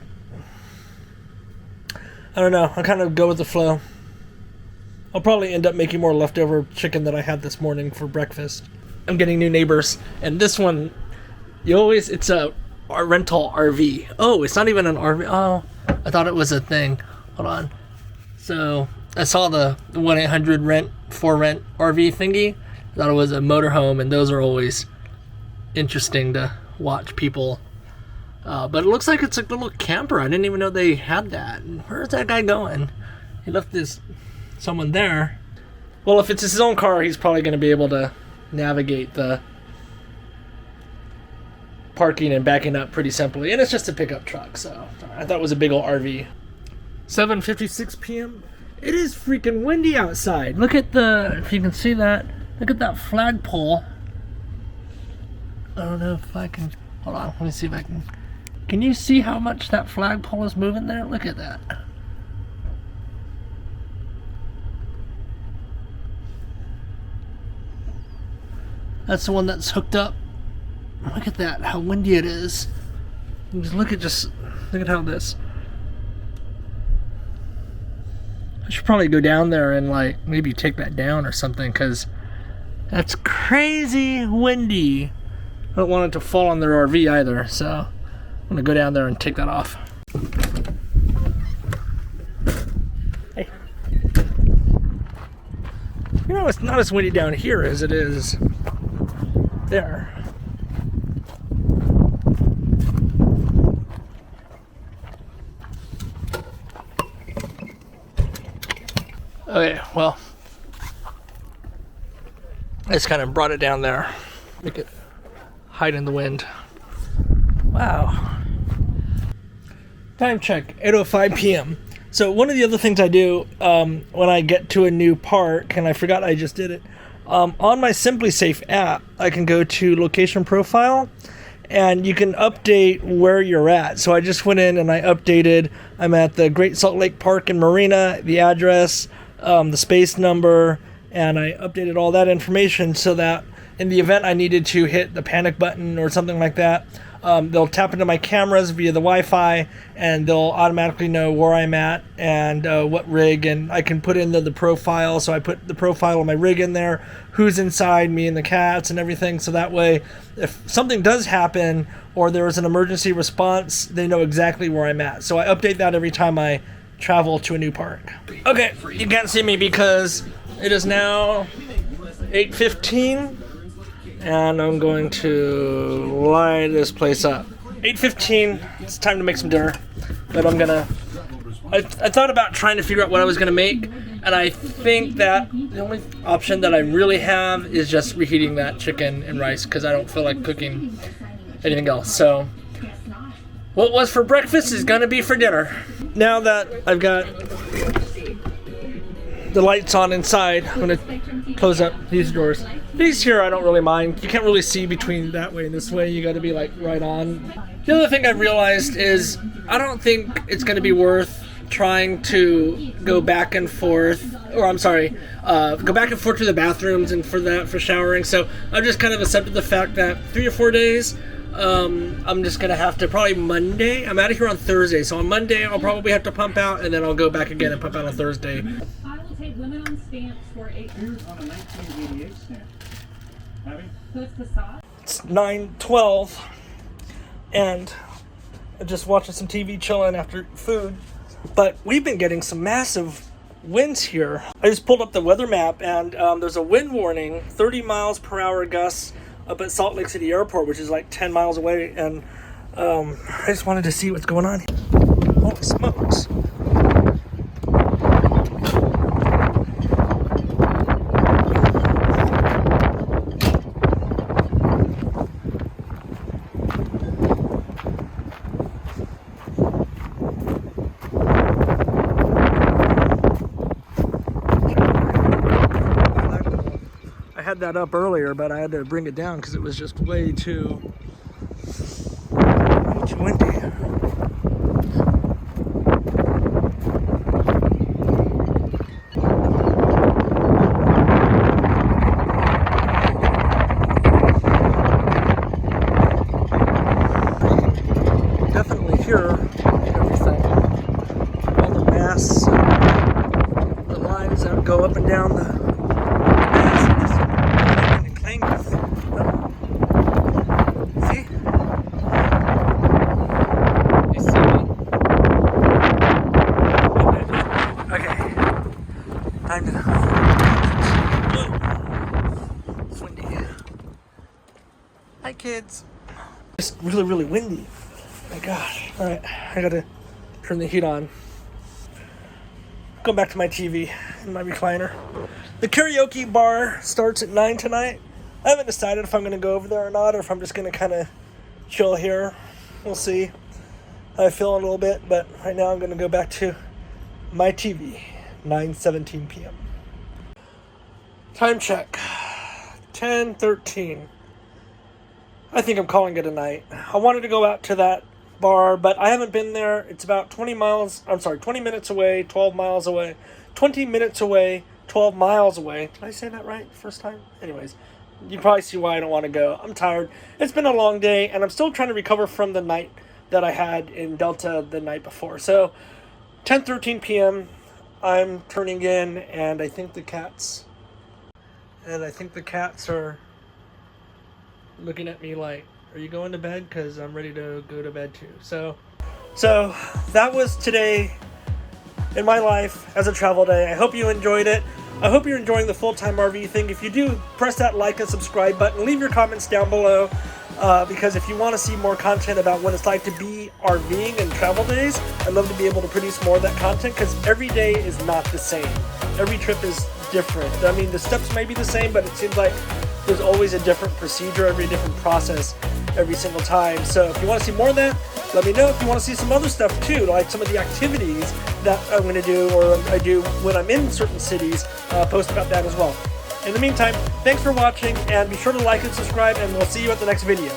I don't know. I kind of go with the flow. I'll probably end up making more leftover chicken that I had this morning for breakfast. I'm getting new neighbors, and this one, it's a rental RV. Oh, it's not even an RV. Oh, I thought it was a thing. Hold on. So I saw the 1-800 for rent RV thingy. I thought it was a motorhome, and those are always interesting to watch people. But it looks like it's a little camper. I didn't even know they had that. Where's that guy going? He left someone there. Well, if it's his own car, he's probably going to be able to navigate the parking and backing up pretty simply. And it's just a pickup truck, so I thought it was a big old RV. 7:56 p.m. It is freaking windy outside. Look at if you can see that, look at that flagpole. I don't know if I can, hold on, let me see if I can you see how much that flagpole is moving there? Look at that. That's the one that's hooked up. Look at that, how windy it is. Look at how this. I should probably go down there and maybe take that down or something, because that's crazy windy. I don't want it to fall on their RV either, so I'm gonna go down there and take that off. Hey. You know, it's not as windy down here as it is there. Okay, well, I just kind of brought it down there, make it hide in the wind. Wow. Time check, 8:05 p.m. So one of the other things I do when I get to a new park, and I forgot I just did it, on my Simply Safe app, I can go to location profile, and you can update where you're at. So I just went in and I updated, I'm at the Great Salt Lake Park and Marina, the address, the space number, and I updated all that information so that in the event I needed to hit the panic button or something like that, they'll tap into my cameras via the Wi-Fi, and they'll automatically know where I'm at and what rig, and I can put in the profile. So I put the profile of my rig in there, who's inside, me and the cats and everything, so that way if something does happen or there is an emergency response, they know exactly where I'm at. So I update that every time I travel to a new park. Okay, you can't see me because it is now 8:15. And I'm going to light this place up. 8:15, it's time to make some dinner. But I thought about trying to figure out what I was gonna make, and I think that the only option that I really have is just reheating that chicken and rice, because I don't feel like cooking anything else. So what was for breakfast is gonna be for dinner. Now that I've got the lights on inside, I'm gonna close up these doors. These here I don't really mind. You can't really see between that way and this way. You gotta be like right on. The other thing I realized is I don't think it's gonna be worth trying to go back and forth, or I'm sorry, go back and forth to the bathrooms and for showering. So I've just kind of accepted the fact that 3 or 4 days, I'm just gonna have to probably Monday. I'm out of here on Thursday, so on Monday I'll probably have to pump out, and then I'll go back again and pump out on Thursday. I will take limit on stamps for 8. Here's on a 1988 stamp. So it's the sauce. It's 9:12, and I'm just watching some TV, chilling after food. But we've been getting some massive winds here. I just pulled up the weather map, and there's a wind warning, 30 miles per hour gusts up at Salt Lake City Airport, which is like 10 miles away. And I just wanted to see what's going on here. Holy smokes. That up earlier, but I had to bring it down because it was just way too windy. Definitely hear everything, all the masts, the lines that go up and down the kids. It's really windy. My gosh. Alright, I gotta turn the heat on. Go back to my TV and my recliner. The karaoke bar starts at 9 tonight. I haven't decided if I'm gonna go over there or not, or if I'm just gonna kinda chill here. We'll see how I feel in a little bit, but right now I'm gonna go back to my TV. 9:17 p.m. Time check. 10:13. I think I'm calling it a night. I wanted to go out to that bar, but I haven't been there. It's about 20 minutes away, 12 miles away. 20 minutes away, 12 miles away. Did I say that right first time? Anyways, you probably see why I don't want to go. I'm tired. It's been a long day, and I'm still trying to recover from the night that I had in Delta the night before. So, 10:13 p.m., I'm turning in, and I think the cats are looking at me like, are you going to bed? Because I'm ready to go to bed too. So that was today in my life as a travel day. I hope you enjoyed it. I hope you're enjoying the full-time RV thing. If you do, press that like and subscribe button. Leave your comments down below because if you want to see more content about what it's like to be RVing and travel days, I'd love to be able to produce more of that content because every day is not the same. Every trip is different. I mean, the steps may be the same, but it seems like there's always a different procedure, every different process every single time. So if you want to see more of that, let me know. If you want to see some other stuff too, like some of the activities that I'm going to do or I do when I'm in certain cities, post about that as well. In the meantime, thanks for watching, and be sure to like and subscribe, and we'll see you at the next video.